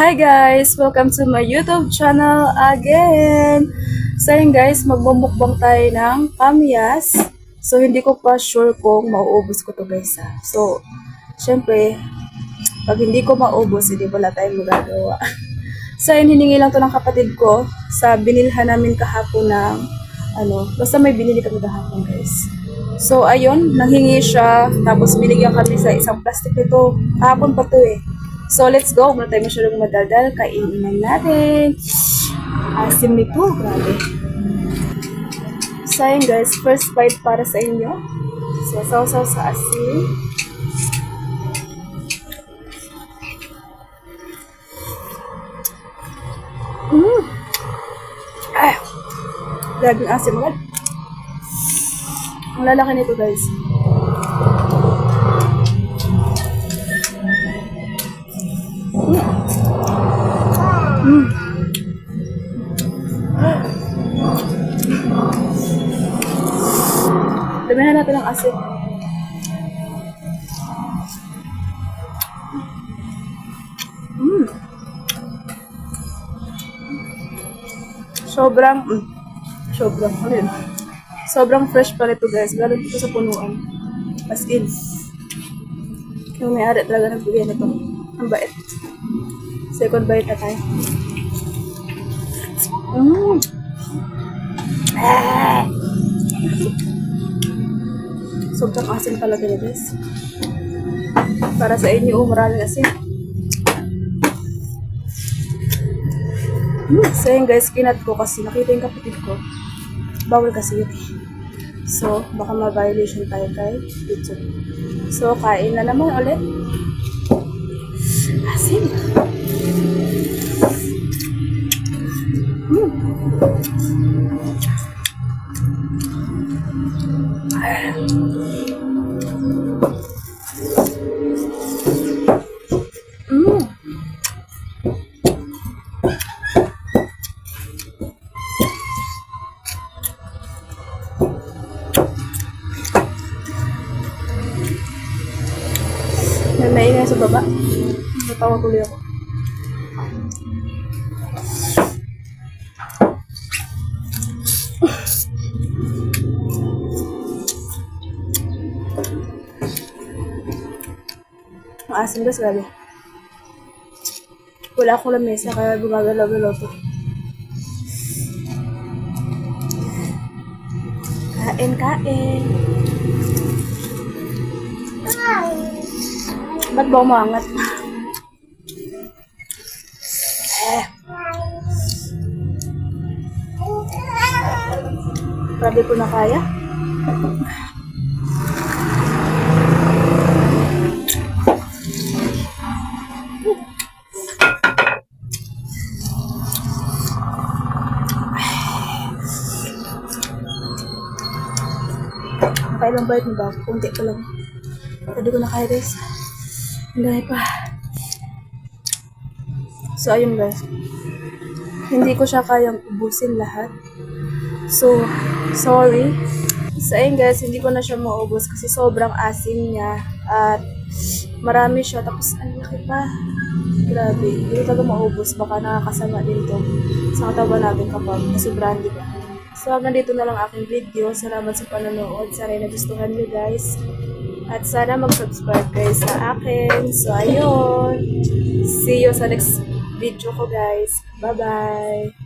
Hi guys! Welcome to my YouTube channel again! So yun guys, magbumukbang tayo ng kamyas. So hindi ko pa sure kung mauubos ko to guys ha. So, syempre, pag hindi ko maubos, hindi wala tayong magagawa. So yun, hiningi lang to ng kapatid ko sa binilhan namin kahapon ng basta may binili kami kahapon guys. So ayun, nanghingi siya, tapos binigyan kami sa isang plastic nito. Kahapon pa to eh. So, let's go. Muna tayo masyadong madaldal. Kainin natin. Asim nito. Grabe. So, yun guys. First bite para sa inyo. So, sausaw sa asin. Grabe yung asim agad. Ang lalaki nito guys. Damihan natin ng asin. Sobrang fresh pa rin ito guys. Galing ito sa punuan. As in. Yung may-ari talaga nagbigay nito. Ang bait. Second bite na tayo. Sobrang asin talaga niya guys. Para sa inyo, maraming asin. So yun guys, kinat ko kasi nakita yung kapatid ko. Bawal kasi yun eh. So, baka ma-violation tayo kay YouTube. So, kain na naman ulit. Asin. May maingay sa baba. Natawa tuloy ako. Ang asin guys, grabe. Wala akong lamesa kaya gumagalaw-galaw to. Kain. Ba't ba umangat? Grabe ko na kaya. Nakailang bite mo ba? Kunti pa lang. Grabe ko na kaya guys. Hindi pa. So, ayun guys. Hindi ko siya kayang ubusin lahat. So, sorry. So, ayun guys, hindi ko na siya maubos kasi sobrang asin niya. At marami siya. Tapos, ang laki pa. Grabe. Hindi ko talaga maubos. Baka nakakasama din to sa katawan natin kapag nasubrahan, di ba? So, hanggang dito na lang aking video. Salamat sa panonood. Sana nagustuhan nyo guys. At sana mag-subscribe kayo sa akin. So, ayun. See you sa next video ko, guys. Bye-bye.